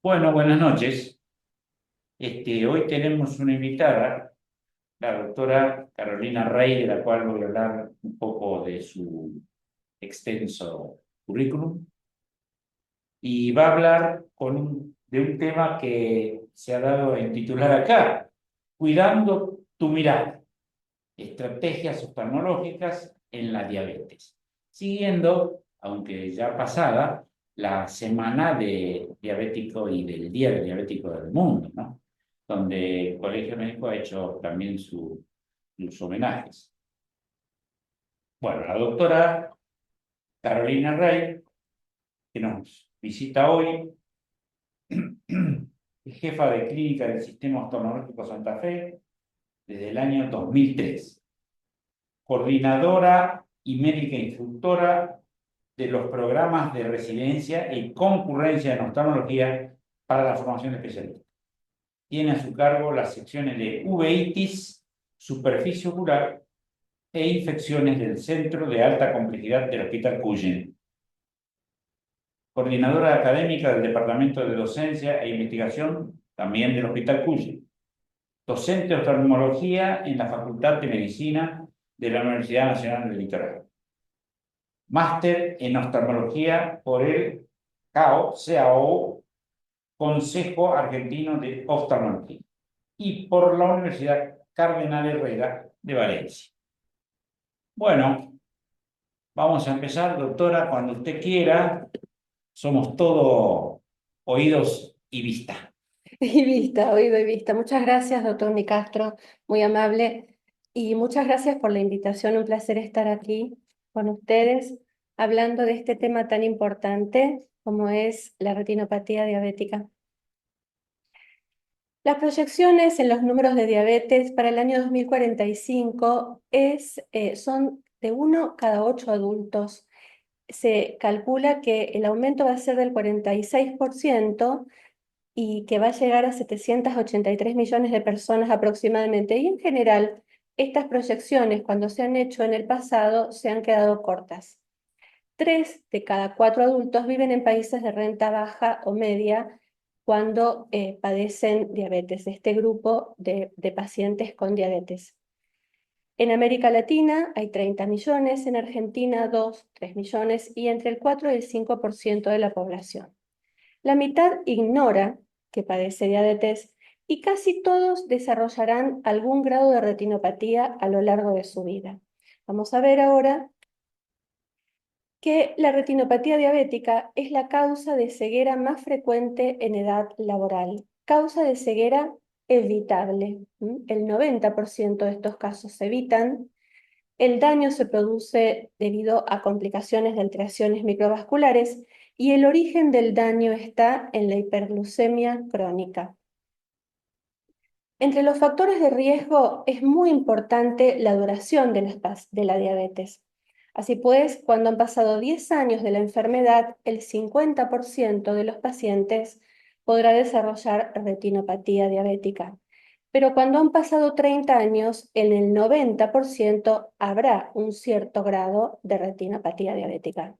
Bueno, buenas noches. Hoy tenemos una invitada, la doctora Carolina Rey, de la cual voy a hablar un poco de su extenso currículum, y va a hablar de un tema que se ha dado en titular acá, Cuidando tu mirada, estrategias oftalmológicas en la diabetes, siguiendo, aunque ya pasada, la semana de diabético y del Día del Diabético del Mundo, ¿no? Donde el Colegio Médico ha hecho también sus homenajes. Bueno, la doctora Carolina Rey, que nos visita hoy, es jefa de clínica del Sistema Oftalmológico Santa Fe desde el año 2003, coordinadora y médica instructora de los programas de residencia y concurrencia en oftalmología para la formación de especialistas. Tiene a su cargo las secciones de uveitis, superficie ocular e infecciones del Centro de Alta Complejidad del Hospital Cuyen. Coordinadora académica del Departamento de Docencia e Investigación, también del Hospital Cuyen. Docente de oftalmología en la Facultad de Medicina de la Universidad Nacional del Litoral. Máster en oftalmología por el CAO, Consejo Argentino de Oftalmología, y por la Universidad Cardenal Herrera de Valencia. Bueno, vamos a empezar, doctora, cuando usted quiera. Somos todo oídos y vista. Y vista, oído y vista. Muchas gracias, doctor Nicastro, muy amable. Y muchas gracias por la invitación. Un placer estar aquí con ustedes hablando de este tema tan importante como es la retinopatía diabética. Las proyecciones en los números de diabetes para el año 2045 son de 1 cada 8 adultos. Se calcula que el aumento va a ser del 46% y que va a llegar a 783 millones de personas aproximadamente. Y en general, estas proyecciones, cuando se han hecho en el pasado, se han quedado cortas. 3 de cada 4 adultos viven en países de renta baja o media cuando padecen diabetes, este grupo de pacientes con diabetes. En América Latina hay 30 millones, en Argentina 2, 3 millones y entre el 4 y el 5% de la población. La mitad ignora que padece diabetes y casi todos desarrollarán algún grado de retinopatía a lo largo de su vida. Vamos a ver ahora que la retinopatía diabética es la causa de ceguera más frecuente en edad laboral, causa de ceguera evitable. El 90% de estos casos se evitan. El daño se produce debido a complicaciones de alteraciones microvasculares y el origen del daño está en la hiperglucemia crónica. Entre los factores de riesgo es muy importante la duración de la diabetes. Así pues, cuando han pasado 10 años de la enfermedad, el 50% de los pacientes podrá desarrollar retinopatía diabética. Pero cuando han pasado 30 años, en el 90% habrá un cierto grado de retinopatía diabética.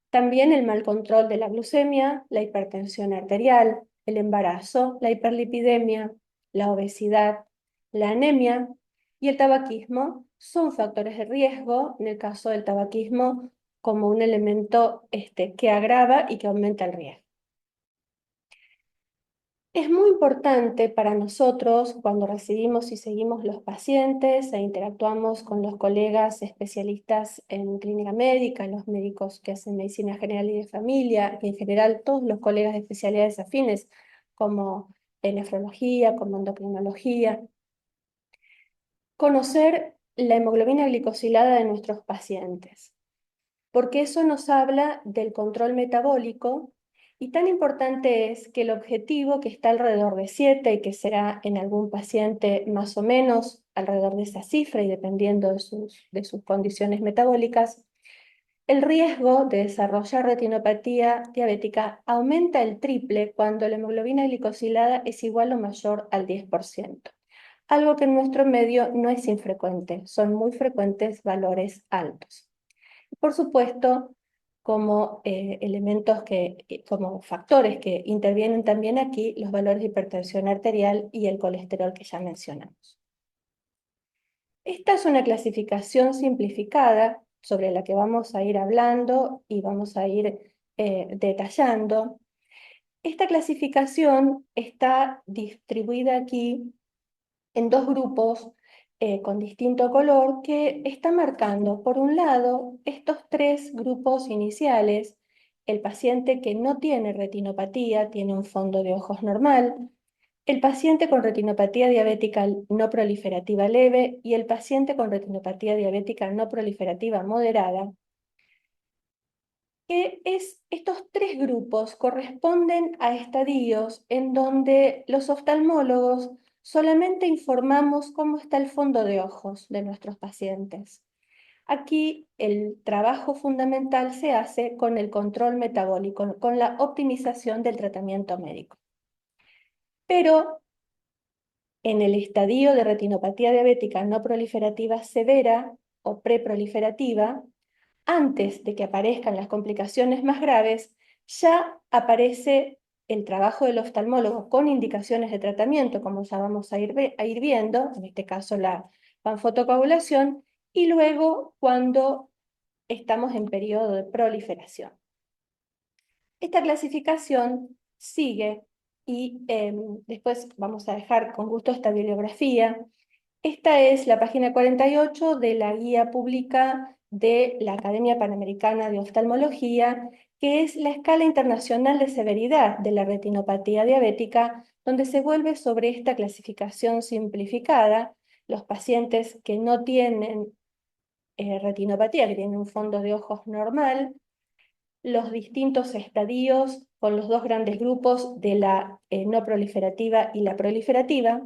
También el mal control de la glucemia, la hipertensión arterial, el embarazo, la hiperlipidemia, la obesidad, la anemia y el tabaquismo son factores de riesgo, en el caso del tabaquismo, como un elemento que agrava y que aumenta el riesgo. Es muy importante para nosotros cuando recibimos y seguimos los pacientes e interactuamos con los colegas especialistas en clínica médica, los médicos que hacen medicina general y de familia, y en general todos los colegas de especialidades afines como en nefrología, como endocrinología, conocer la hemoglobina glicosilada de nuestros pacientes, porque eso nos habla del control metabólico y tan importante es que el objetivo, que está alrededor de 7 y que será en algún paciente más o menos alrededor de esa cifra y dependiendo de sus condiciones metabólicas, el riesgo de desarrollar retinopatía diabética aumenta el triple cuando la hemoglobina glicosilada es igual o mayor al 10%, algo que en nuestro medio no es infrecuente, son muy frecuentes valores altos. Por supuesto, como como factores que intervienen también aquí, los valores de hipertensión arterial y el colesterol que ya mencionamos. Esta es una clasificación simplificada sobre la que vamos a ir hablando y vamos a ir detallando. Esta clasificación está distribuida aquí en dos grupos con distinto color que está marcando, por un lado, estos tres grupos iniciales: el paciente que no tiene retinopatía, tiene un fondo de ojos normal; el paciente con retinopatía diabética no proliferativa leve y el paciente con retinopatía diabética no proliferativa moderada. Estos tres grupos corresponden a estadios en donde los oftalmólogos solamente informamos cómo está el fondo de ojos de nuestros pacientes. Aquí el trabajo fundamental se hace con el control metabólico, con la optimización del tratamiento médico. Pero en el estadio de retinopatía diabética no proliferativa severa o preproliferativa, antes de que aparezcan las complicaciones más graves, ya aparece el trabajo del oftalmólogo con indicaciones de tratamiento, como ya vamos a ir viendo, en este caso la panfotocoagulación, y luego cuando estamos en periodo de proliferación. Esta clasificación sigue y después vamos a dejar con gusto esta bibliografía. Esta es la página 48 de la guía pública de la Academia Panamericana de Oftalmología, que es la escala internacional de severidad de la retinopatía diabética, donde se vuelve sobre esta clasificación simplificada los pacientes que no tienen retinopatía, que tienen un fondo de ojos normal, los distintos estadios con los dos grandes grupos de la no proliferativa y la proliferativa.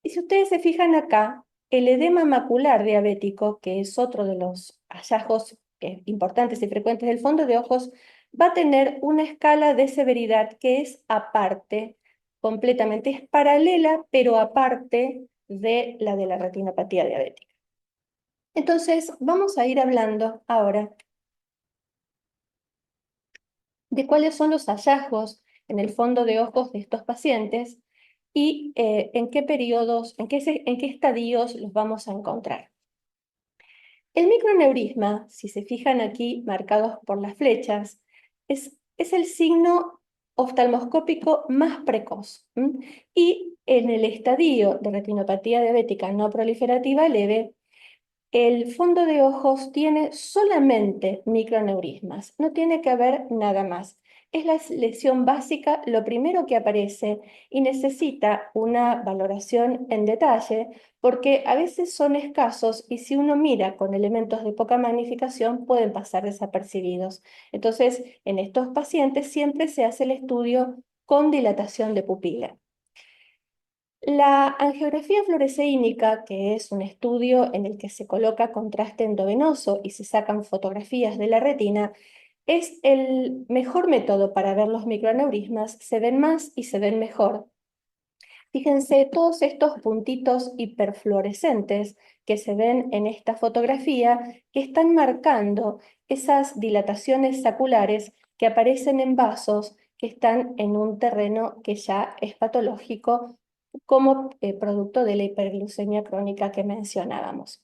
Y si ustedes se fijan acá, el edema macular diabético, que es otro de los hallazgos importantes y frecuentes del fondo de ojos, va a tener una escala de severidad que es aparte, completamente, es paralela, pero aparte de la retinopatía diabética. Entonces, vamos a ir hablando ahora de cuáles son los hallazgos en el fondo de ojos de estos pacientes y en qué periodos, en qué estadios los vamos a encontrar. El microneurisma, si se fijan aquí marcados por las flechas, es el signo oftalmoscópico más precoz. Y en el estadio de retinopatía diabética no proliferativa leve, el fondo de ojos tiene solamente microneurismas, no tiene que haber nada más. Es la lesión básica, lo primero que aparece, y necesita una valoración en detalle porque a veces son escasos y si uno mira con elementos de poca magnificación pueden pasar desapercibidos. Entonces, en estos pacientes siempre se hace el estudio con dilatación de pupila. La angiografía fluoresceínica, que es un estudio en el que se coloca contraste endovenoso y se sacan fotografías de la retina, es el mejor método para ver los microaneurismas. Se ven más y se ven mejor. Fíjense todos estos puntitos hiperfluorescentes que se ven en esta fotografía, que están marcando esas dilataciones saculares que aparecen en vasos que están en un terreno que ya es patológico como producto de la hiperglucemia crónica que mencionábamos.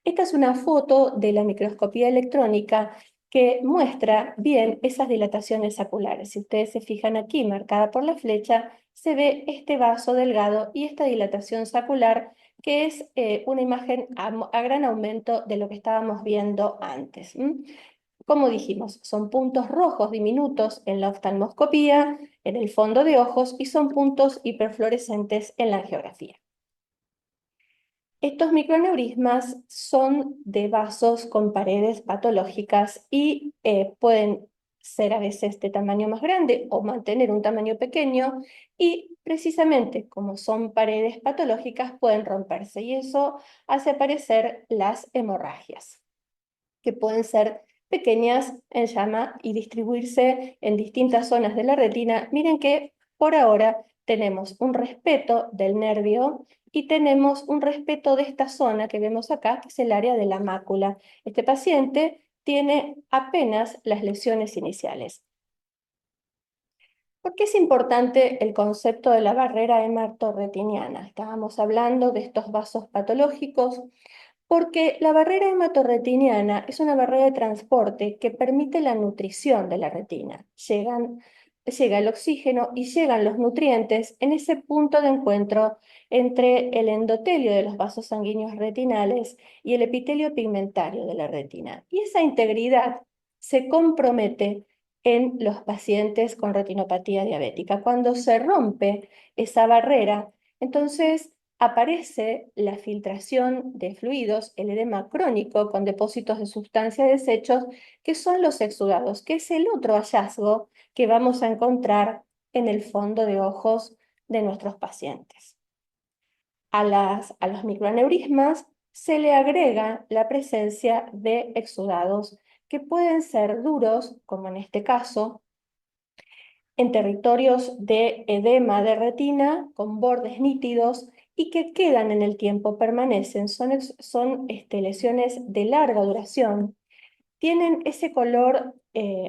Esta es una foto de la microscopía electrónica que muestra bien esas dilataciones saculares. Si ustedes se fijan aquí, marcada por la flecha, se ve este vaso delgado y esta dilatación sacular, que es una imagen a gran aumento de lo que estábamos viendo antes. Como dijimos, son puntos rojos diminutos en la oftalmoscopía, en el fondo de ojos, y son puntos hiperfluorescentes en la angiografía. Estos microaneurismas son de vasos con paredes patológicas y pueden ser a veces de tamaño más grande o mantener un tamaño pequeño, y precisamente como son paredes patológicas pueden romperse y eso hace aparecer las hemorragias, que pueden ser pequeñas en llama y distribuirse en distintas zonas de la retina. Miren que por ahora tenemos un respeto del nervio y tenemos un respeto de esta zona que vemos acá, que es el área de la mácula. Este paciente tiene apenas las lesiones iniciales. ¿Por qué es importante el concepto de la barrera hematorretiniana? Estábamos hablando de estos vasos patológicos, porque la barrera hematorretiniana es una barrera de transporte que permite la nutrición de la retina. Llega el oxígeno y llegan los nutrientes en ese punto de encuentro entre el endotelio de los vasos sanguíneos retinales y el epitelio pigmentario de la retina. Y esa integridad se compromete en los pacientes con retinopatía diabética. Cuando se rompe esa barrera, entonces aparece la filtración de fluidos, el edema crónico con depósitos de sustancia de desechos, que son los exudados, que es el otro hallazgo que vamos a encontrar en el fondo de ojos de nuestros pacientes. A los microaneurismas se le agrega la presencia de exudados que pueden ser duros, como en este caso, en territorios de edema de retina con bordes nítidos y que quedan en el tiempo, permanecen, son lesiones de larga duración. Tienen ese color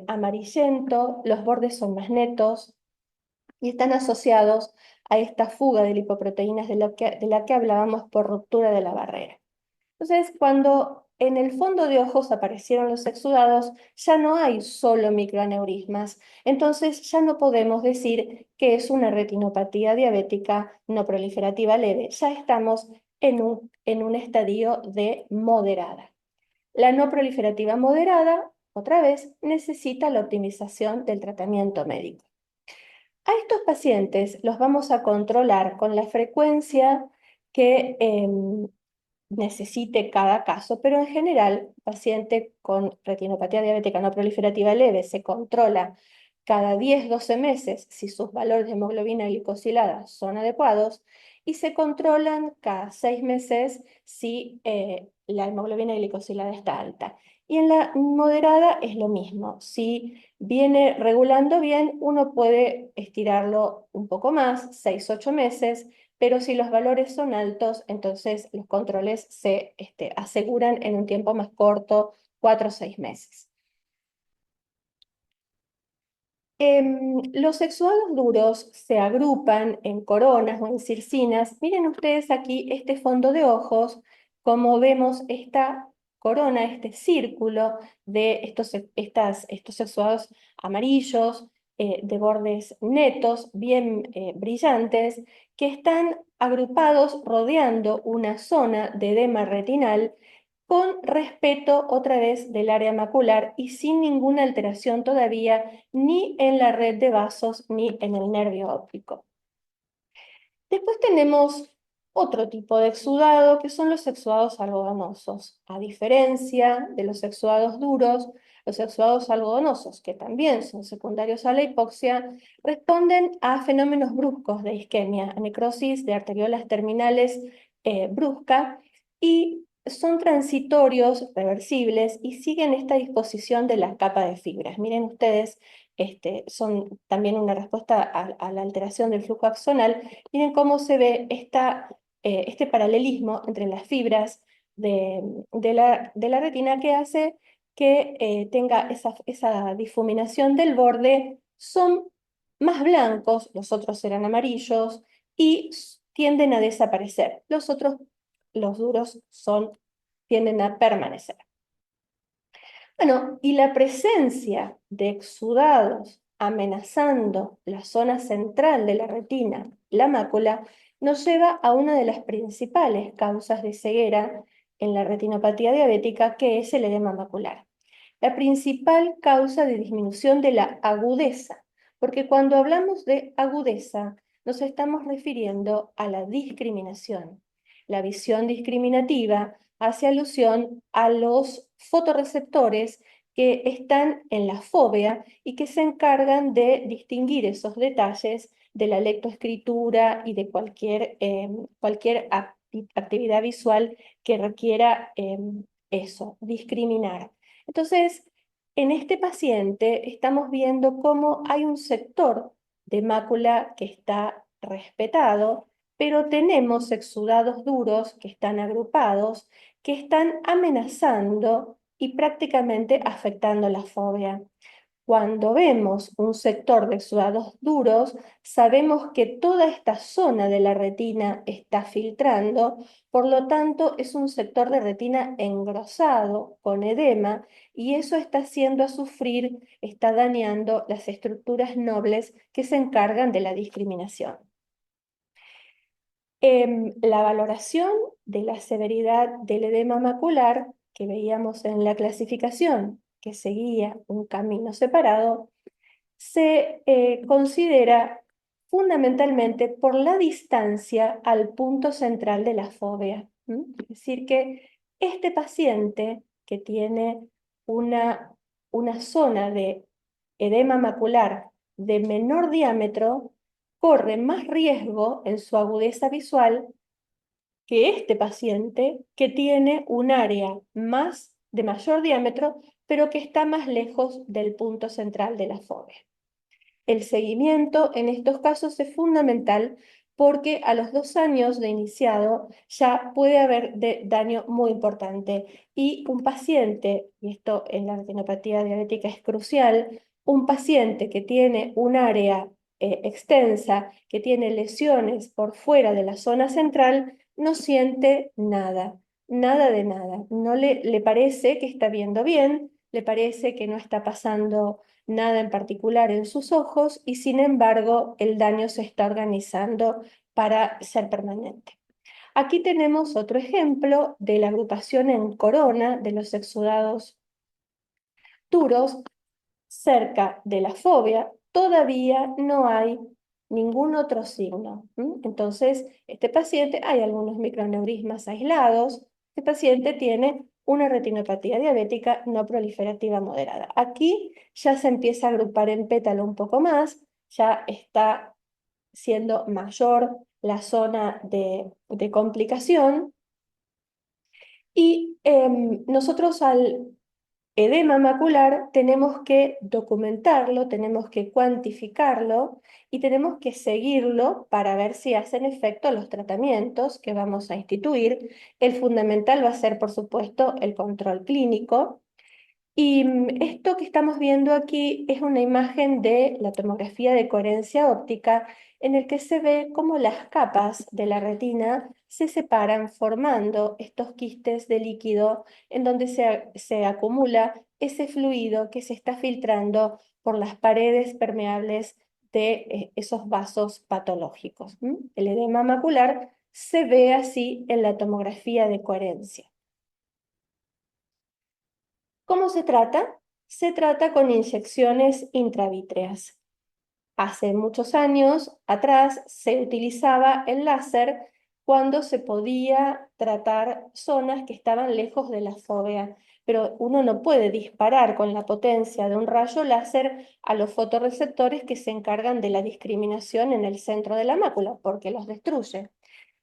amarillento, los bordes son más netos y están asociados a esta fuga de lipoproteínas de la que hablábamos por ruptura de la barrera. Entonces, cuando en el fondo de ojos aparecieron los exudados, ya no hay solo microaneurismas. Entonces, ya no podemos decir que es una retinopatía diabética no proliferativa leve. Ya estamos en un estadio de moderada. La no proliferativa moderada, otra vez, necesita la optimización del tratamiento médico. A estos pacientes los vamos a controlar con la frecuencia que necesite cada caso, pero en general, paciente con retinopatía diabética no proliferativa leve se controla cada 10-12 meses si sus valores de hemoglobina glicosilada son adecuados y se controlan cada 6 meses si la hemoglobina glicosilada está alta. Y en la moderada es lo mismo. Si viene regulando bien, uno puede estirarlo un poco más, 6-8 meses, pero si los valores son altos, entonces los controles se aseguran en un tiempo más corto, 4 o 6 meses. Los exudados duros se agrupan en coronas o en circinas. Miren ustedes aquí este fondo de ojos, como vemos esta corona, este círculo de estos exudados amarillos, de bordes netos, bien brillantes, que están agrupados rodeando una zona de edema retinal con respeto otra vez del área macular y sin ninguna alteración todavía ni en la red de vasos ni en el nervio óptico. Después tenemos otro tipo de exudado que son los exudados algodonosos. A diferencia de los exudados duros, los exudados algodonosos, que también son secundarios a la hipoxia, responden a fenómenos bruscos de isquemia, a necrosis de arteriolas terminales brusca, y son transitorios, reversibles, y siguen esta disposición de la capa de fibras. Miren ustedes, son también una respuesta a la alteración del flujo axonal. Miren cómo se ve este paralelismo entre las fibras de la retina que hace que tenga esa difuminación del borde. Son más blancos, los otros eran amarillos, y tienden a desaparecer. Los otros, los duros, tienden a permanecer. Bueno, y la presencia de exudados amenazando la zona central de la retina, la mácula, nos lleva a una de las principales causas de ceguera en la retinopatía diabética, que es el edema macular. La principal causa de disminución de la agudeza, porque cuando hablamos de agudeza nos estamos refiriendo a la discriminación. La visión discriminativa hace alusión a los fotorreceptores que están en la fóvea y que se encargan de distinguir esos detalles de la lectoescritura y de cualquier actividad visual que requiera discriminar. Entonces, en este paciente estamos viendo cómo hay un sector de mácula que está respetado, pero tenemos exudados duros que están agrupados, que están amenazando y prácticamente afectando la fóvea. Cuando vemos un sector de exudados duros, sabemos que toda esta zona de la retina está filtrando, por lo tanto es un sector de retina engrosado, con edema, y eso está haciendo a sufrir, está dañando las estructuras nobles que se encargan de la discriminación. La valoración de la severidad del edema macular que veíamos en la clasificación, que seguía un camino separado, se considera fundamentalmente por la distancia al punto central de la fobia. Es decir, que este paciente que tiene una zona de edema macular de menor diámetro corre más riesgo en su agudeza visual que este paciente que tiene un área de mayor diámetro, pero que está más lejos del punto central de la fobia. El seguimiento en estos casos es fundamental porque a los 2 años de iniciado ya puede haber daño muy importante y un paciente, y esto en la retinopatía diabética es crucial, un paciente que tiene un área extensa, que tiene lesiones por fuera de la zona central, no siente nada, nada de nada. No le parece que está viendo bien, le parece que no está pasando nada en particular en sus ojos y sin embargo el daño se está organizando para ser permanente. Aquí tenemos otro ejemplo de la agrupación en corona de los exudados duros cerca de la fobia. Todavía no hay ningún otro signo. Entonces, este paciente, hay algunos microneurismas aislados. Este paciente tiene una retinopatía diabética no proliferativa moderada. Aquí ya se empieza a agrupar en pétalo un poco más, ya está siendo mayor la zona de complicación. Y nosotros al edema macular tenemos que documentarlo, tenemos que cuantificarlo y tenemos que seguirlo para ver si hacen efecto los tratamientos que vamos a instituir. El fundamental va a ser, por supuesto, el control clínico. Y esto que estamos viendo aquí es una imagen de la tomografía de coherencia óptica en el que se ve cómo las capas de la retina se separan formando estos quistes de líquido en donde se acumula ese fluido que se está filtrando por las paredes permeables de esos vasos patológicos. El edema macular se ve así en la tomografía de coherencia. ¿Cómo se trata? Se trata con inyecciones intravítreas. Hace muchos años atrás se utilizaba el láser cuando se podía tratar zonas que estaban lejos de la fóvea, pero uno no puede disparar con la potencia de un rayo láser a los fotorreceptores que se encargan de la discriminación en el centro de la mácula, porque los destruye.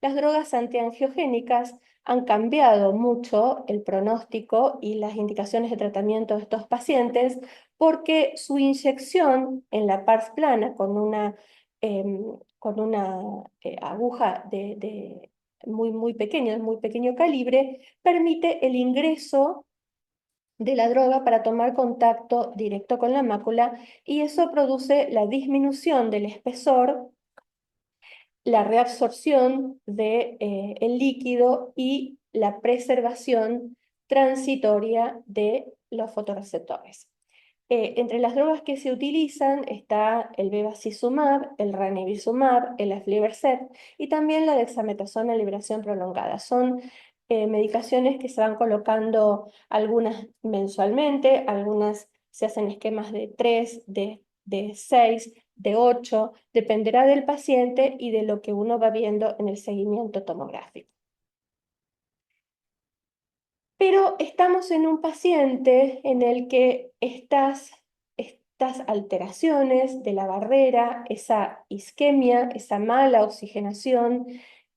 Las drogas antiangiogénicas han cambiado mucho el pronóstico y las indicaciones de tratamiento de estos pacientes porque su inyección en la pars plana con una aguja de muy pequeña, de muy pequeño calibre, permite el ingreso de la droga para tomar contacto directo con la mácula y eso produce la disminución del espesor, la reabsorción del el líquido y la preservación transitoria de los fotorreceptores. Entre las drogas que se utilizan está el bevacizumab, el ranibizumab, el aflibercept y también la dexametasona a liberación prolongada. Son medicaciones que se van colocando algunas mensualmente, algunas se hacen esquemas de 3, de 6, de 8, dependerá del paciente y de lo que uno va viendo en el seguimiento tomográfico. Pero estamos en un paciente en el que estas alteraciones de la barrera, esa isquemia, esa mala oxigenación,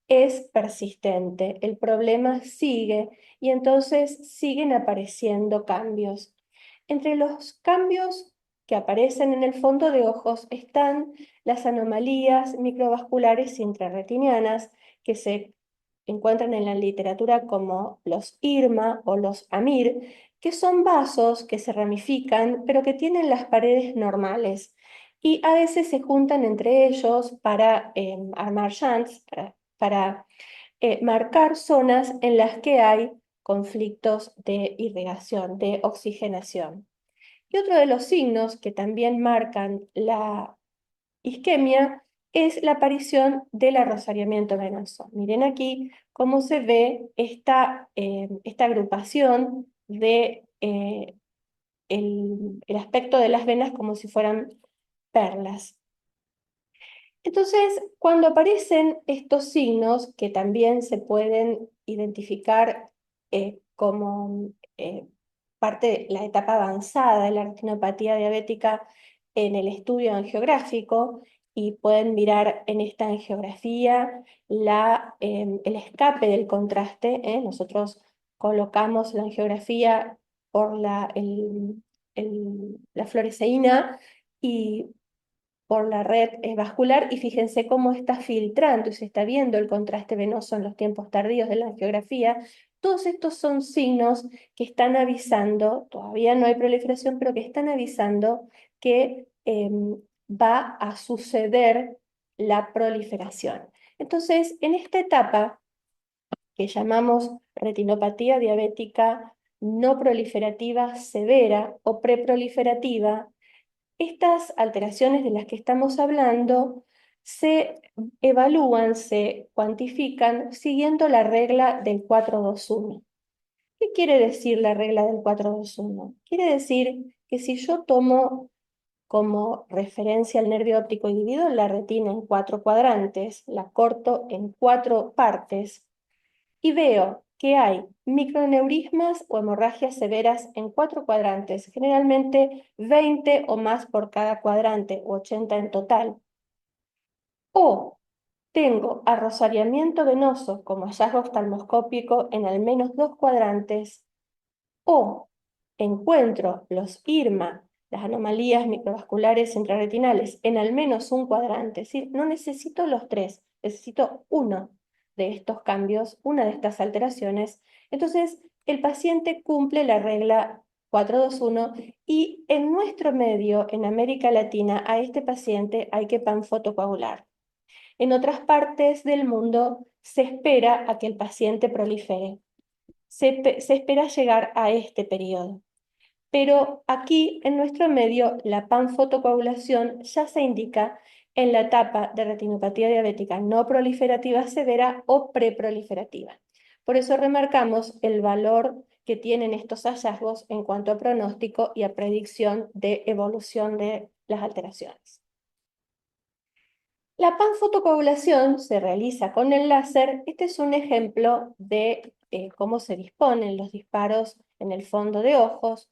es persistente. El problema sigue y entonces siguen apareciendo cambios. Entre los cambios que aparecen en el fondo de ojos están las anomalías microvasculares intrarretinianas que se encuentran en la literatura como los IRMA o los AMIR, que son vasos que se ramifican, pero que tienen las paredes normales. Y a veces se juntan entre ellos para armar shunts, para marcar zonas en las que hay conflictos de irrigación, de oxigenación. Y otro de los signos que también marcan la isquemia es la aparición del arrosariamiento venoso. Miren aquí cómo se ve esta agrupación de el aspecto de las venas como si fueran perlas. Entonces, cuando aparecen estos signos, que también se pueden identificar como parte de la etapa avanzada de la retinopatía diabética en el estudio angiográfico, y pueden mirar en esta angiografía el escape del contraste. Nosotros colocamos la angiografía por la fluoresceína y por la red vascular, y fíjense cómo está filtrando y se está viendo el contraste venoso en los tiempos tardíos de la angiografía. Todos estos son signos que están avisando, todavía no hay proliferación, pero que están avisando que va a suceder la proliferación. Entonces, en esta etapa que llamamos retinopatía diabética no proliferativa severa o preproliferativa, estas alteraciones de las que estamos hablando se evalúan, se cuantifican siguiendo la regla del 4-2-1. ¿Qué quiere decir la regla del 4-2-1? Quiere decir que si yo tomo como referencia el nervio óptico y divido la retina en 4 cuadrantes, la corto en 4 partes, y veo que hay microneurismas o hemorragias severas en 4 cuadrantes, generalmente 20 o más por cada cuadrante, o 80 en total. O tengo arrosariamiento venoso como hallazgo oftalmoscópico en al menos 2 cuadrantes, o encuentro los IRMA, las anomalías microvasculares intrarretinales, en al menos un cuadrante. Es decir, no necesito los 3, necesito uno de estos cambios, una de estas alteraciones. Entonces, el paciente cumple la regla 4-2-1, y en nuestro medio, en América Latina, a este paciente hay que panfotocoagular. En otras partes del mundo se espera a que el paciente prolifere. Se espera llegar a este periodo. Pero aquí, en nuestro medio, la panfotocoagulación ya se indica en la etapa de retinopatía diabética no proliferativa severa o preproliferativa. Por eso remarcamos el valor que tienen estos hallazgos en cuanto a pronóstico y a predicción de evolución de las alteraciones. La panfotocoagulación se realiza con el láser. Este es un ejemplo de cómo se disponen los disparos en el fondo de ojos.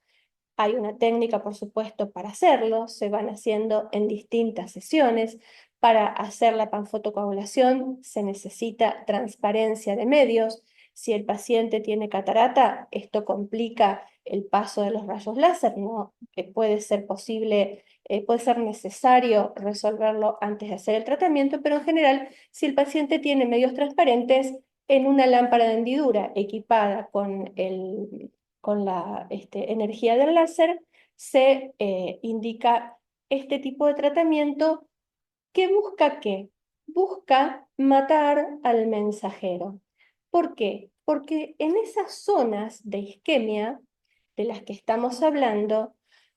Hay una técnica, por supuesto, para hacerlo. Se van haciendo en distintas sesiones. Para hacer la panfotocoagulación se necesita transparencia de medios. Si el paciente tiene catarata, esto complica el paso de los rayos láser, ¿no? Que puede ser posible, puede ser necesario resolverlo antes de hacer el tratamiento, pero en general, si el paciente tiene medios transparentes, en una lámpara de hendidura equipada con la energía del láser, se indica este tipo de tratamiento que busca ¿qué? Busca matar al mensajero. ¿Por qué? Porque en esas zonas de isquemia de las que estamos hablando,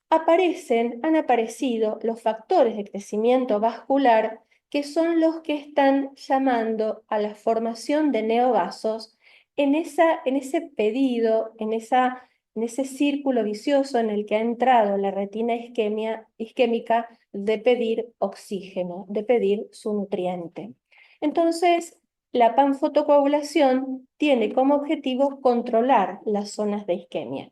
han aparecido los factores de crecimiento vascular, que son los que están llamando a la formación de neovasos en ese pedido, en ese círculo vicioso en el que ha entrado la retina isquémica de pedir oxígeno, de pedir su nutriente. Entonces, la panfotocoagulación tiene como objetivo controlar las zonas de isquemia.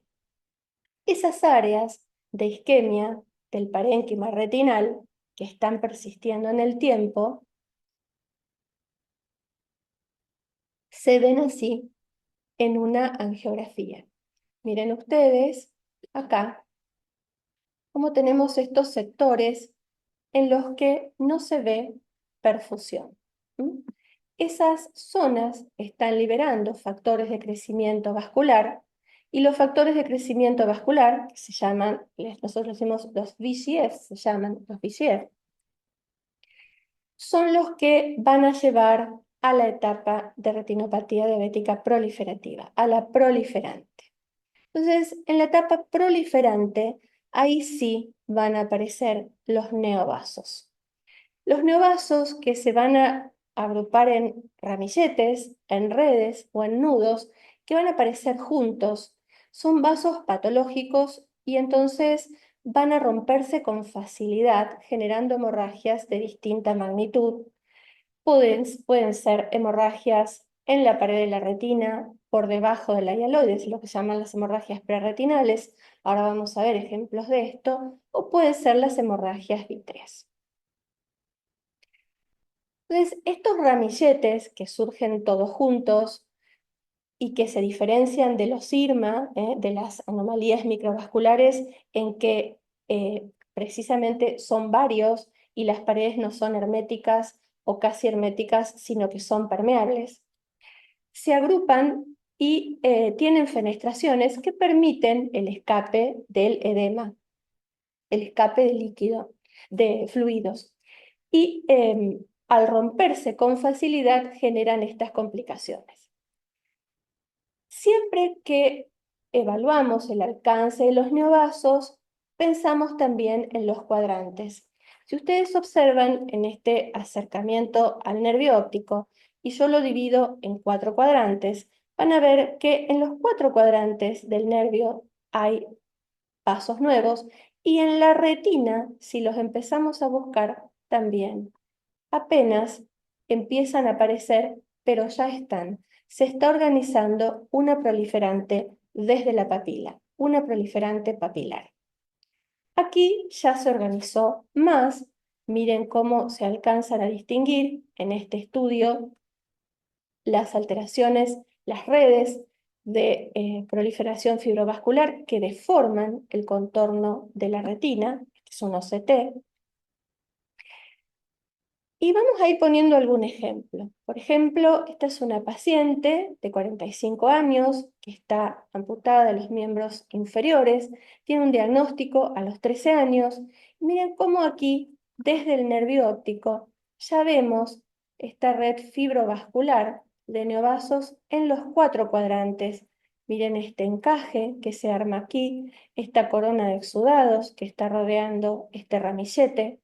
Esas áreas de isquemia del parénquima retinal que están persistiendo en el tiempo se ven así en una angiografía. Miren ustedes acá cómo tenemos estos sectores en los que no se ve perfusión. Esas zonas están liberando factores de crecimiento vascular Y los factores de crecimiento vascular, que se llaman, nosotros decimos los VGF, se llaman los VGF, son los que van a llevar a la etapa de retinopatía diabética proliferativa, a la proliferante. Entonces, en la etapa proliferante, ahí sí van a aparecer los neovasos. Los neovasos que se van a agrupar en ramilletes, en redes o en nudos, que van a aparecer juntos, son vasos patológicos y entonces van a romperse con facilidad, generando hemorragias de distinta magnitud. Pueden ser hemorragias en la pared de la retina, por debajo de la hialoides, lo que llaman las hemorragias preretinales. Ahora vamos a ver ejemplos de esto, o pueden ser las hemorragias vítreas. Entonces, estos ramilletes que surgen todos juntos y que se diferencian de los IRMA, de las anomalías microvasculares, en que precisamente son varios y las paredes no son herméticas o casi herméticas, sino que son permeables, se agrupan y tienen fenestraciones que permiten el escape del edema, el escape de líquido, de fluidos. Y al romperse con facilidad generan estas complicaciones. Siempre que evaluamos el alcance de los neovasos, pensamos también en los cuadrantes. Si ustedes observan en este acercamiento al nervio óptico, y yo lo divido en 4 cuadrantes, van a ver que en los 4 cuadrantes del nervio hay vasos nuevos, y en la retina, si los empezamos a buscar, también apenas empiezan a aparecer, pero ya están. Se está organizando una proliferante desde la papila, una proliferante papilar. Aquí ya se organizó más. Miren cómo se alcanzan a distinguir en este estudio las alteraciones, las redes de proliferación fibrovascular que deforman el contorno de la retina. Este es un OCT. Y vamos a ir poniendo algún ejemplo. Por ejemplo, esta es una paciente de 45 años que está amputada de los miembros inferiores, tiene un diagnóstico a los 13 años. Miren cómo aquí, desde el nervio óptico, ya vemos esta red fibrovascular de neovasos en los 4 cuadrantes. Miren este encaje que se arma aquí, esta corona de exudados que está rodeando este ramillete.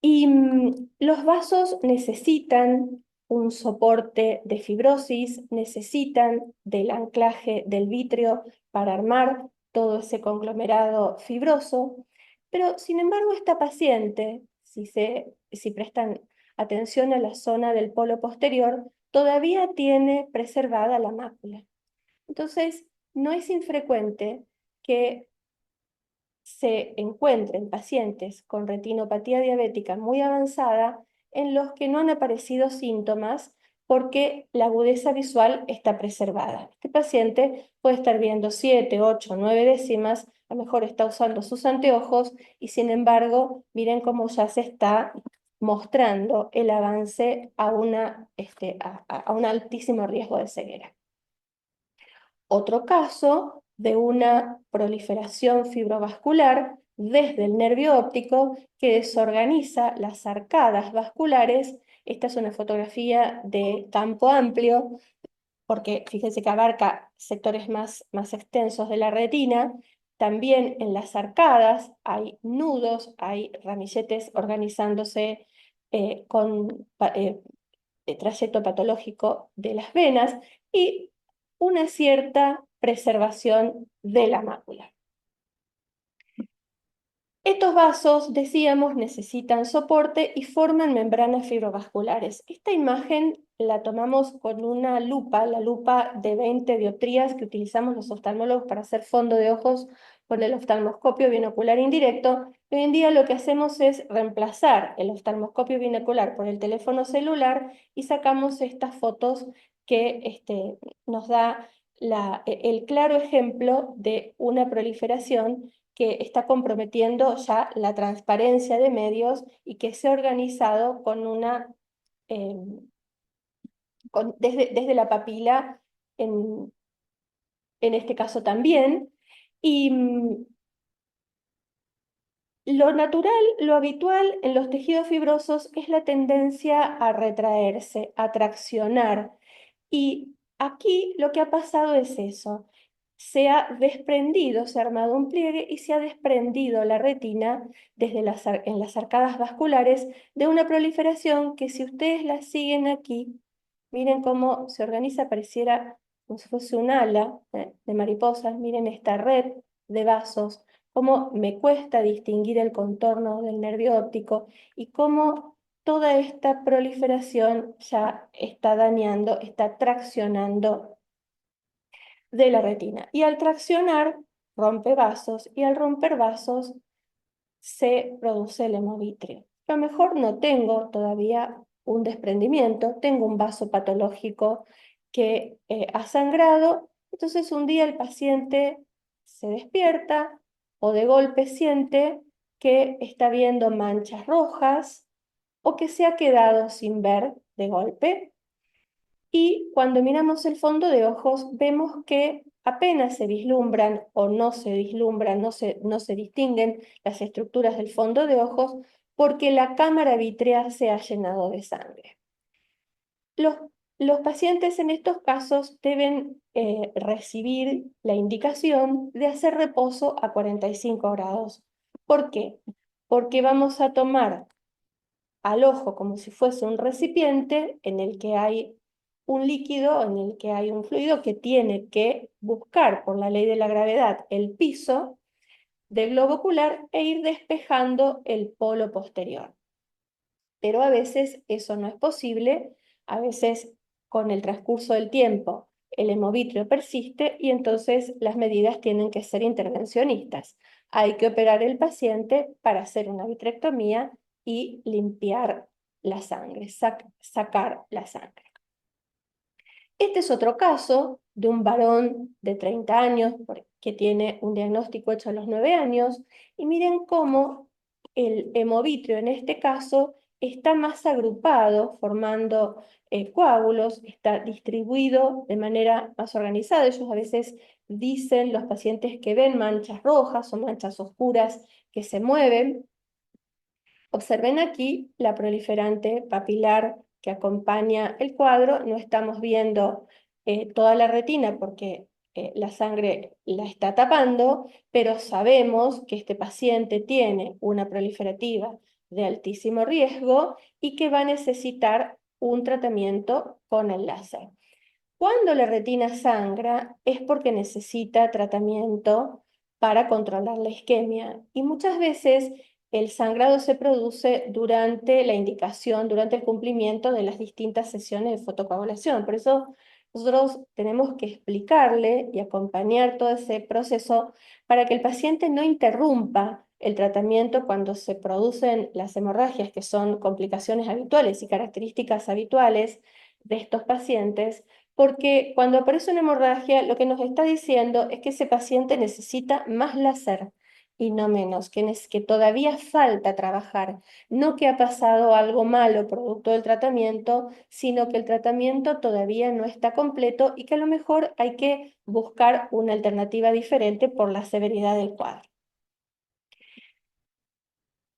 Y los vasos necesitan un soporte de fibrosis, necesitan del anclaje del vítreo para armar todo ese conglomerado fibroso, pero sin embargo esta paciente, si prestan atención a la zona del polo posterior, todavía tiene preservada la mácula. Entonces, no es infrecuente que se encuentren pacientes con retinopatía diabética muy avanzada en los que no han aparecido síntomas porque la agudeza visual está preservada. Este paciente puede estar viendo 7, 8, 9 décimas, a lo mejor está usando sus anteojos y sin embargo, miren cómo ya se está mostrando el avance a un altísimo riesgo de ceguera. Otro caso de una proliferación fibrovascular desde el nervio óptico que desorganiza las arcadas vasculares. Esta es una fotografía de campo amplio, porque fíjense que abarca sectores más extensos de la retina. También en las arcadas hay nudos, hay ramilletes organizándose con trayecto patológico de las venas y una cierta preservación de la mácula. Estos vasos, decíamos, necesitan soporte y forman membranas fibrovasculares. Esta imagen la tomamos con una lupa, la lupa de 20 dioptrías que utilizamos los oftalmólogos para hacer fondo de ojos con el oftalmoscopio binocular indirecto. Hoy en día lo que hacemos es reemplazar el oftalmoscopio binocular por el teléfono celular y sacamos estas fotos que nos da el claro ejemplo de una proliferación que está comprometiendo ya la transparencia de medios y que se ha organizado con desde la papila en este caso también. Y lo natural, lo habitual en los tejidos fibrosos es la tendencia a retraerse, a traccionar. Y aquí lo que ha pasado es eso. Se ha desprendido, se ha armado un pliegue y se ha desprendido la retina desde en las arcadas vasculares de una proliferación que, si ustedes la siguen aquí, miren cómo se organiza, pareciera como si fuese un ala de mariposas. Miren esta red de vasos, cómo me cuesta distinguir el contorno del nervio óptico y cómo toda esta proliferación ya está dañando, está traccionando de la retina. Y al traccionar, rompe vasos, y al romper vasos se produce el hemovitrio. A lo mejor no tengo todavía un desprendimiento, tengo un vaso patológico que ha sangrado, entonces un día el paciente se despierta o de golpe siente que está viendo manchas rojas o que se ha quedado sin ver de golpe. Y cuando miramos el fondo de ojos, vemos que apenas se vislumbran o no se vislumbran, no se distinguen las estructuras del fondo de ojos porque la cámara vítrea se ha llenado de sangre. Los, los pacientes en estos casos deben recibir la indicación de hacer reposo a 45 grados. ¿Por qué? Porque vamos a tomar al ojo como si fuese un recipiente en el que hay un líquido, en el que hay un fluido que tiene que buscar por la ley de la gravedad el piso del globo ocular e ir despejando el polo posterior. Pero a veces eso no es posible, a veces con el transcurso del tiempo el hemovitrio persiste y entonces las medidas tienen que ser intervencionistas. Hay que operar el paciente para hacer una vitrectomía y limpiar la sangre, sacar la sangre. Este es otro caso de un varón de 30 años que tiene un diagnóstico hecho a los 9 años y miren cómo el hemovitrio en este caso está más agrupado, formando coágulos, está distribuido de manera más organizada. Ellos a veces dicen, los pacientes, que ven manchas rojas o manchas oscuras que se mueven. Observen aquí la proliferante papilar que acompaña el cuadro. No estamos viendo toda la retina porque la sangre la está tapando, pero sabemos que este paciente tiene una proliferativa de altísimo riesgo y que va a necesitar un tratamiento con el láser. Cuando la retina sangra es porque necesita tratamiento para controlar la isquemia y muchas veces el sangrado se produce durante la indicación, durante el cumplimiento de las distintas sesiones de fotocoagulación. Por eso nosotros tenemos que explicarle y acompañar todo ese proceso para que el paciente no interrumpa el tratamiento cuando se producen las hemorragias, que son complicaciones habituales y características habituales de estos pacientes, porque cuando aparece una hemorragia, lo que nos está diciendo es que ese paciente necesita más láser y no menos, que todavía falta trabajar, no que ha pasado algo malo producto del tratamiento, sino que el tratamiento todavía no está completo y que a lo mejor hay que buscar una alternativa diferente por la severidad del cuadro.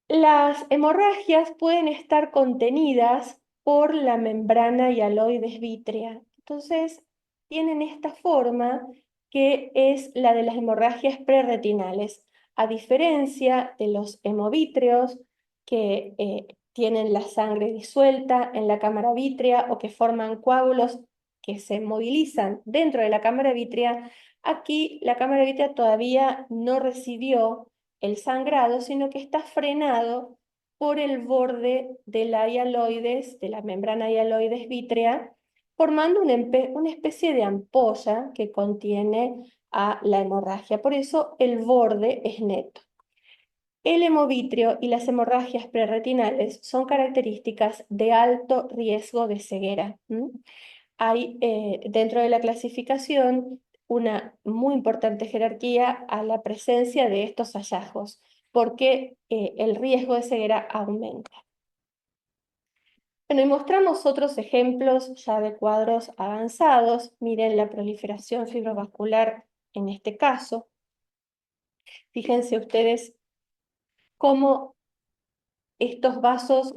Las hemorragias pueden estar contenidas por la membrana hialoides vítrea. Entonces, tienen esta forma que es la de las hemorragias prerretinales. A diferencia de los hemovítreos que tienen la sangre disuelta en la cámara vítrea o que forman coágulos que se movilizan dentro de la cámara vítrea, aquí la cámara vítrea todavía no recibió el sangrado, sino que está frenado por el borde de la hialoides, de la membrana hialoides vítrea, formando una especie de ampolla que contiene a la hemorragia. Por eso el borde es neto. El hemovitrio y las hemorragias prerretinales son características de alto riesgo de ceguera. Hay dentro de la clasificación una muy importante jerarquía a la presencia de estos hallazgos, porque el riesgo de ceguera aumenta. Bueno, y mostramos otros ejemplos ya de cuadros avanzados. Miren la proliferación fibrovascular en este caso. Fíjense ustedes cómo estos vasos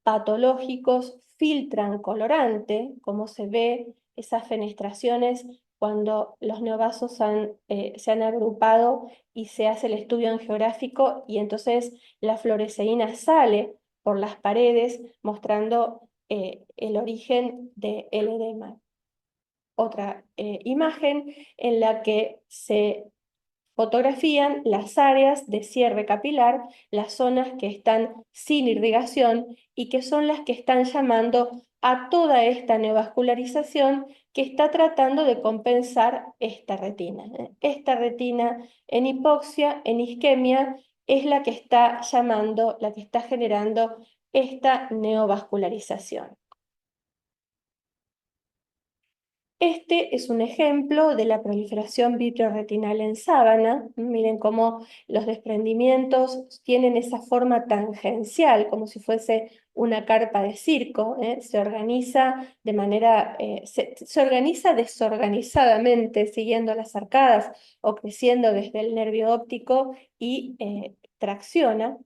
patológicos filtran colorante, como se ve esas fenestraciones cuando los neovasos se han agrupado y se hace el estudio angiográfico y entonces la fluoresceína sale por las paredes mostrando el origen del edema. Otra imagen en la que se fotografían las áreas de cierre capilar, las zonas que están sin irrigación y que son las que están llamando a toda esta neovascularización que está tratando de compensar esta retina. Esta retina en hipoxia, en isquemia, es la que está llamando, la que está generando esta neovascularización. Este es un ejemplo de la proliferación vitreoretinal en sábana. Miren cómo los desprendimientos tienen esa forma tangencial, como si fuese una carpa de circo. Se organiza de manera, se organiza desorganizadamente, siguiendo las arcadas o creciendo desde el nervio óptico y tracciona.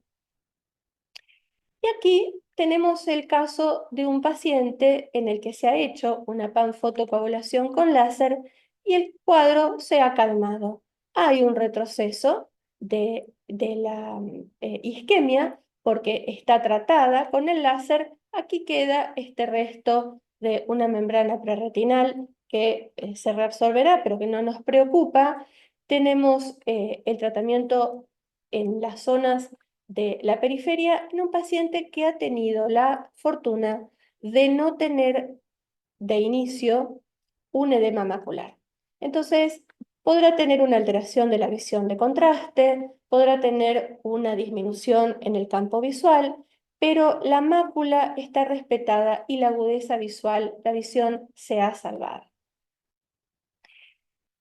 Y aquí tenemos el caso de un paciente en el que se ha hecho una panfotocoagulación con láser y el cuadro se ha calmado. Hay un retroceso de la isquemia porque está tratada con el láser. Aquí queda este resto de una membrana prerretinal que se reabsorberá, pero que no nos preocupa. Tenemos el tratamiento en las zonas de la periferia en un paciente que ha tenido la fortuna de no tener de inicio un edema macular. Entonces, podrá tener una alteración de la visión de contraste, podrá tener una disminución en el campo visual, pero la mácula está respetada y la agudeza visual, la visión se ha salvado.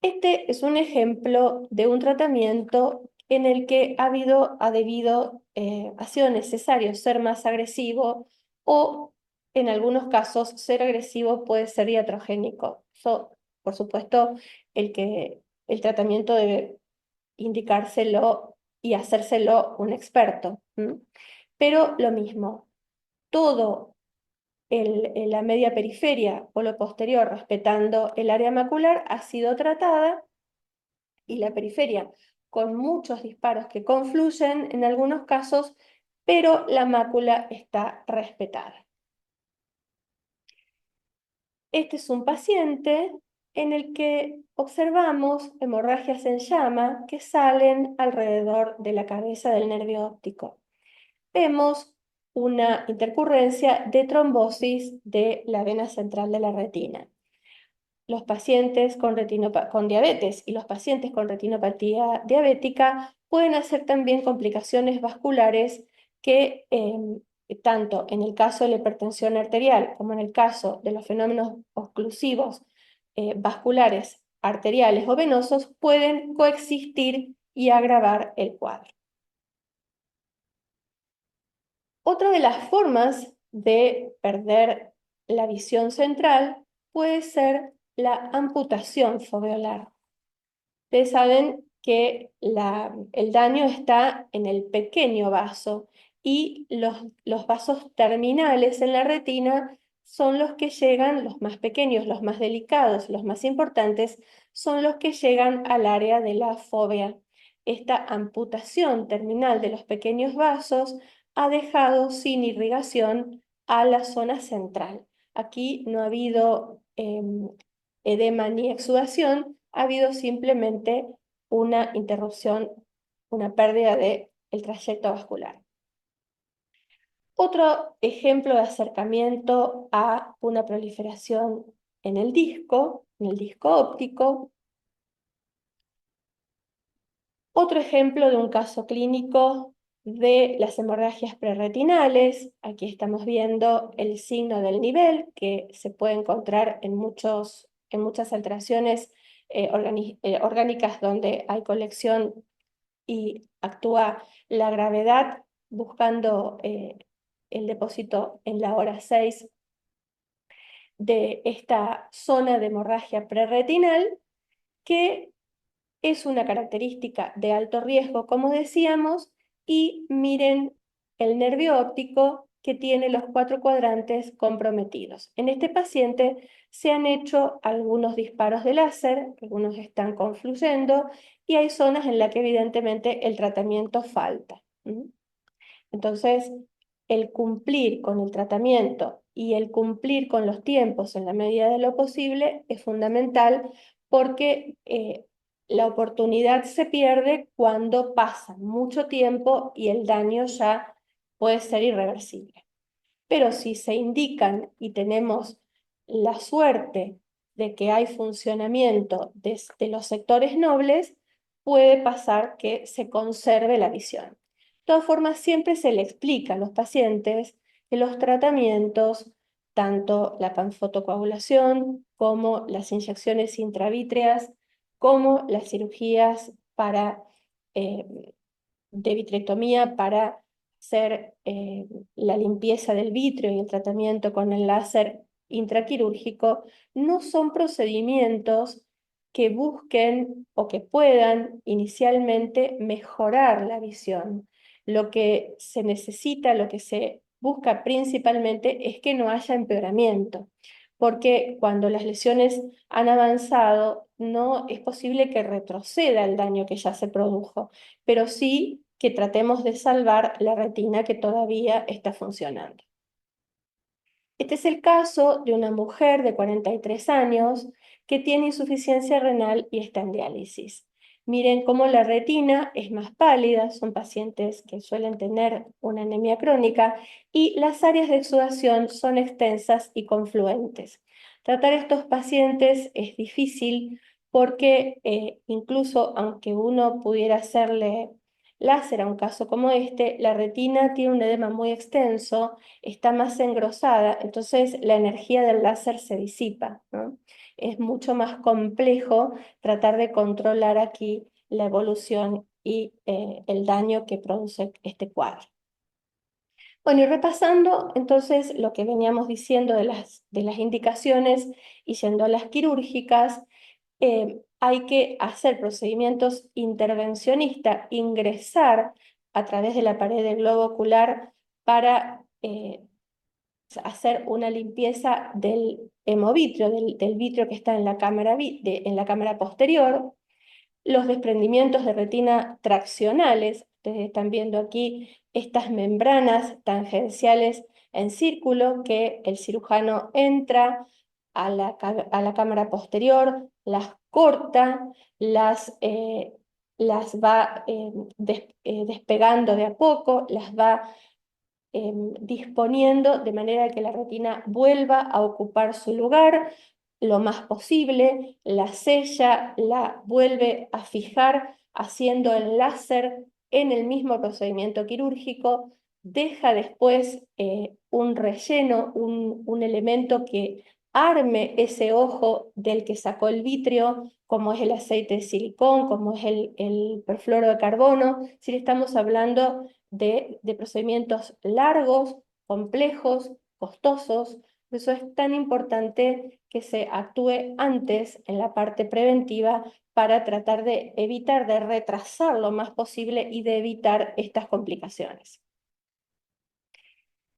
Este es un ejemplo de un tratamiento en el que ha sido necesario ser más agresivo o en algunos casos ser agresivo puede ser iatrogénico. Por supuesto, el tratamiento debe indicárselo y hacérselo un experto. Pero lo mismo, todo la media periferia o lo posterior, respetando el área macular, ha sido tratada y la periferia con muchos disparos que confluyen en algunos casos, pero la mácula está respetada. Este es un paciente en el que observamos hemorragias en llama que salen alrededor de la cabeza del nervio óptico. Vemos una intercurrencia de trombosis de la vena central de la retina. Los pacientes con diabetes y los pacientes con retinopatía diabética pueden hacer también complicaciones vasculares que tanto en el caso de la hipertensión arterial como en el caso de los fenómenos oclusivos vasculares arteriales o venosos pueden coexistir y agravar el cuadro. Otra de las formas de perder la visión central puede ser la amputación foveolar. Ustedes saben que el daño está en el pequeño vaso y los vasos terminales en la retina son los que llegan, los más pequeños, los más delicados, los más importantes, son los que llegan al área de la fóvea. Esta amputación terminal de los pequeños vasos ha dejado sin irrigación a la zona central. Aquí no ha habido edema ni exudación, ha habido simplemente una interrupción, una pérdida del trayecto vascular. Otro ejemplo de acercamiento a una proliferación en el disco óptico. Otro ejemplo de un caso clínico de las hemorragias prerretinales. Aquí estamos viendo el signo del nivel que se puede encontrar en muchas alteraciones orgánicas donde hay colección y actúa la gravedad buscando el depósito en la hora 6 de esta zona de hemorragia prerretinal que es una característica de alto riesgo, como decíamos, y miren el nervio óptico que tiene los 4 cuadrantes comprometidos. En este paciente se han hecho algunos disparos de láser, algunos están confluyendo, y hay zonas en las que evidentemente el tratamiento falta. Entonces, el cumplir con el tratamiento y el cumplir con los tiempos en la medida de lo posible es fundamental porque la oportunidad se pierde cuando pasa mucho tiempo y el daño ya puede ser irreversible. Pero si se indican y tenemos la suerte de que hay funcionamiento de los sectores nobles, puede pasar que se conserve la visión. De todas formas, siempre se le explica a los pacientes que los tratamientos, tanto la panfotocoagulación como las inyecciones intravítreas, como las cirugías eh, de vitrectomía para hacer la limpieza del vitrio y el tratamiento con el láser intraquirúrgico, no son procedimientos que busquen o que puedan inicialmente mejorar la visión. Lo que se necesita, lo que se busca principalmente es que no haya empeoramiento, porque cuando las lesiones han avanzado, no es posible que retroceda el daño que ya se produjo, pero sí que tratemos de salvar la retina que todavía está funcionando. Este es el caso de una mujer de 43 años que tiene insuficiencia renal y está en diálisis. Miren cómo la retina es más pálida, son pacientes que suelen tener una anemia crónica y las áreas de exudación son extensas y confluentes. Tratar estos pacientes es difícil porque incluso aunque uno pudiera hacerle láser a un caso como este, la retina tiene un edema muy extenso, está más engrosada, entonces la energía del láser se disipa, ¿no? Es mucho más complejo tratar de controlar aquí la evolución y el daño que produce este cuadro. Bueno, y repasando entonces lo que veníamos diciendo de las indicaciones y yendo a las quirúrgicas, hay que hacer procedimientos intervencionistas, ingresar a través de la pared del globo ocular para hacer una limpieza del hemovitrio, del vitrio que está en la cámara posterior, los desprendimientos de retina traccionales. Ustedes están viendo aquí estas membranas tangenciales en círculo que el cirujano entra a la cámara posterior, las corta, las va despegando de a poco, las va disponiendo de manera que la retina vuelva a ocupar su lugar lo más posible, la sella, la vuelve a fijar haciendo el láser en el mismo procedimiento quirúrgico, deja después un relleno, un elemento que arme ese ojo del que sacó el vitrio, como es el aceite de silicón, como es el perfluoro de carbono, si estamos hablando de procedimientos largos, complejos, costosos. Por eso es tan importante que se actúe antes en la parte preventiva para tratar de evitar, de retrasar lo más posible y de evitar estas complicaciones.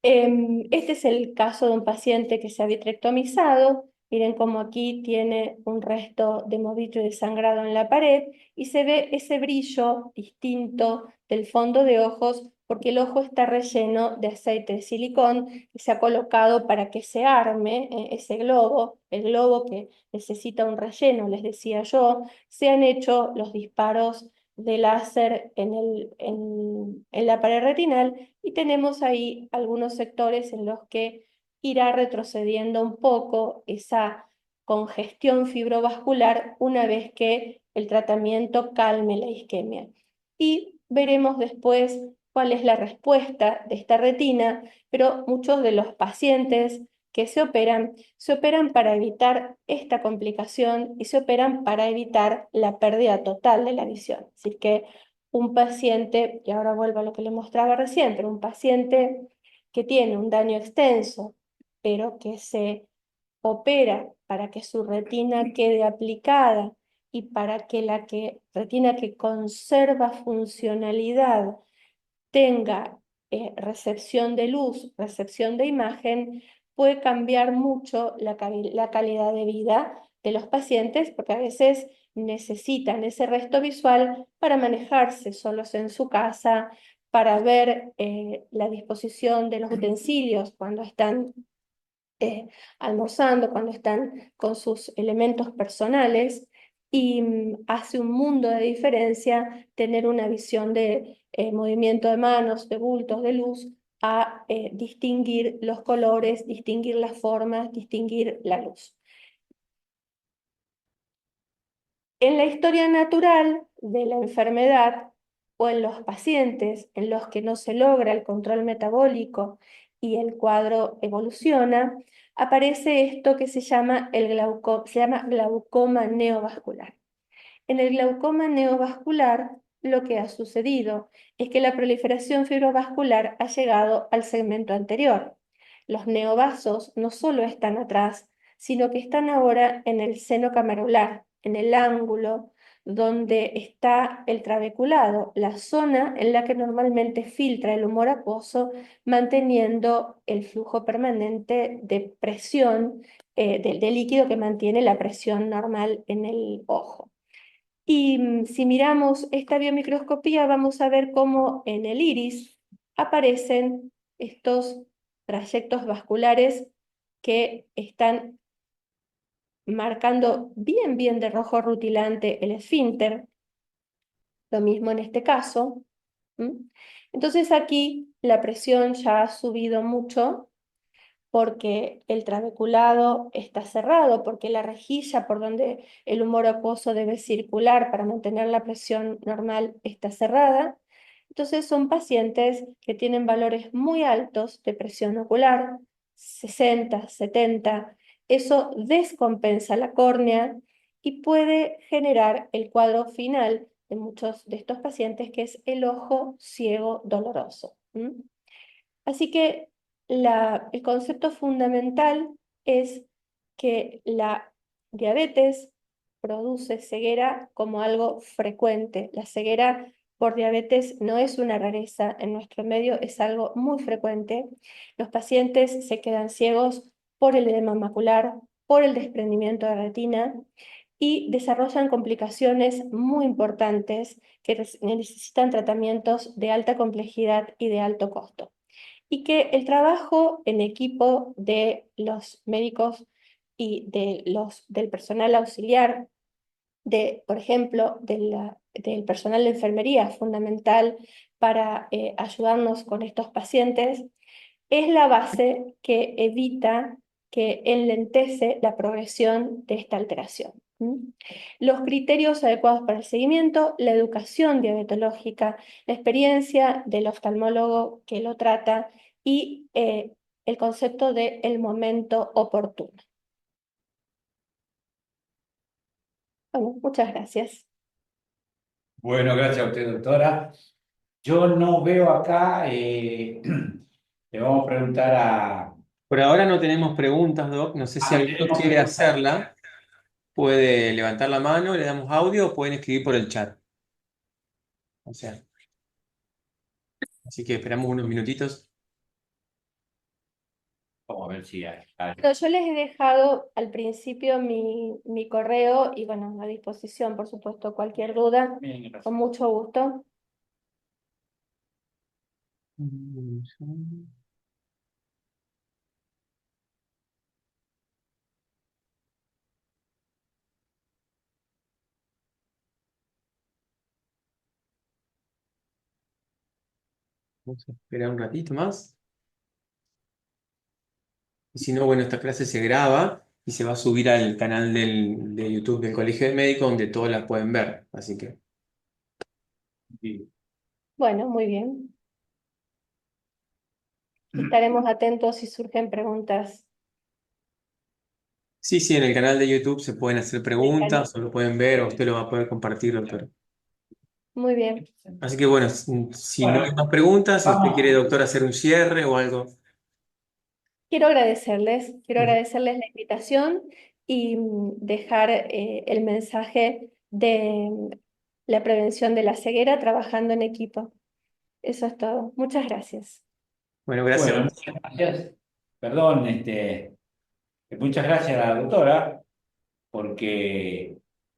Este es el caso de un paciente que se ha vitrectomizado. Miren cómo aquí tiene un resto de movitrio y de sangrado en la pared y se ve ese brillo distinto del fondo de ojos porque el ojo está relleno de aceite de silicón que se ha colocado para que se arme ese globo, el globo que necesita un relleno, les decía yo. Se han hecho los disparos de láser en la pared retinal y tenemos ahí algunos sectores en los que irá retrocediendo un poco esa congestión fibrovascular una vez que el tratamiento calme la isquemia. Y veremos después cuál es la respuesta de esta retina, pero muchos de los pacientes que se operan para evitar esta complicación y se operan para evitar la pérdida total de la visión. Así que un paciente, y ahora vuelvo a lo que le mostraba recién, pero un paciente que tiene un daño extenso, pero que se opera para que su retina quede aplicada y para que la retina que conserva funcionalidad tenga recepción de luz, recepción de imagen, puede cambiar mucho la calidad de vida de los pacientes, porque a veces necesitan ese resto visual para manejarse solos en su casa, para ver la disposición de los utensilios cuando están almorzando, cuando están con sus elementos personales, y hace un mundo de diferencia tener una visión de movimiento de manos, de bultos, de luz, a distinguir los colores, distinguir las formas, distinguir la luz. En la historia natural de la enfermedad o en los pacientes en los que no se logra el control metabólico y el cuadro evoluciona, aparece esto que se llama glaucoma neovascular. En el glaucoma neovascular, lo que ha sucedido es que la proliferación fibrovascular ha llegado al segmento anterior. Los neovasos no solo están atrás, sino que están ahora en el seno camerular, en el ángulo donde está el trabeculado, la zona en la que normalmente filtra el humor acuoso, manteniendo el flujo permanente de presión, de líquido que mantiene la presión normal en el ojo. Y si miramos esta biomicroscopía, vamos a ver cómo en el iris aparecen estos trayectos vasculares que están marcando bien de rojo rutilante el esfínter. Lo mismo en este caso. Entonces aquí la presión ya ha subido mucho porque el trabeculado está cerrado, porque la rejilla por donde el humor acuoso debe circular para mantener la presión normal está cerrada. Entonces son pacientes que tienen valores muy altos de presión ocular, 60, 70. Eso descompensa la córnea y puede generar el cuadro final de muchos de estos pacientes, que es el ojo ciego doloroso. Así que el concepto fundamental es que la diabetes produce ceguera como algo frecuente. La ceguera por diabetes no es una rareza en nuestro medio, es algo muy frecuente. Los pacientes se quedan ciegos por el edema macular, por el desprendimiento de retina y desarrollan complicaciones muy importantes que necesitan tratamientos de alta complejidad y de alto costo, y que el trabajo en equipo de los médicos y del personal auxiliar, por ejemplo, del personal de enfermería, es fundamental para ayudarnos con estos pacientes, es la base que evita, que enlentece la progresión de esta alteración. Los criterios adecuados para el seguimiento, la educación diabetológica, la experiencia del oftalmólogo que lo trata y el concepto de el momento oportuno. Bueno, muchas gracias. Bueno, gracias a usted, doctora. Yo no veo acá, le vamos a preguntar a... Por ahora no tenemos preguntas, Doc. No sé si alguno tenemos quiere preguntas. hacerla. Puede levantar la mano, le damos audio o pueden escribir por el chat. O sea, así que esperamos unos minutitos. Vamos a ver si hay. Pero yo les he dejado al principio mi correo y bueno, a disposición, por supuesto, cualquier duda, Bien, gracias. con mucho gusto. Vamos a esperar un ratito más. Y si no, bueno, esta clase se graba y se va a subir al canal de YouTube del Colegio de Médicos, donde todos la pueden ver. Así que, Sí. Bueno, muy bien. Estaremos atentos si surgen preguntas sí, en el canal de YouTube se pueden hacer del canal. preguntas, o lo pueden ver, o usted lo va a poder compartir, doctor. Muy bien. Así que, bueno, si no hay Bueno, más preguntas, si usted quiere, vamos. doctor, hacer un cierre o algo. Quiero agradecerles la invitación y dejar el mensaje de la prevención de la ceguera trabajando en equipo. Eso es todo. Muchas gracias. Bueno, gracias. Bueno, muchas gracias. Perdón, muchas gracias a la doctora, porque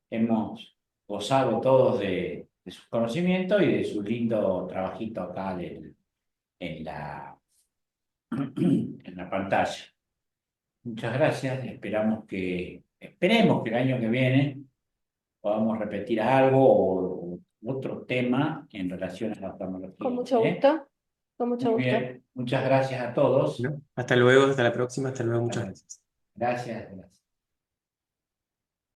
hemos gozado todos de sus conocimientos y de su lindo trabajito acá en en la pantalla. Muchas gracias. Esperemos que el año que viene podamos repetir algo o otro tema en relación a la oftalmología. Con mucho gusto. Con mucho Muy gusto. bien. Muchas gracias a todos. ¿No? Hasta luego, hasta la próxima, hasta luego, muchas gracias. Gracias. Gracias.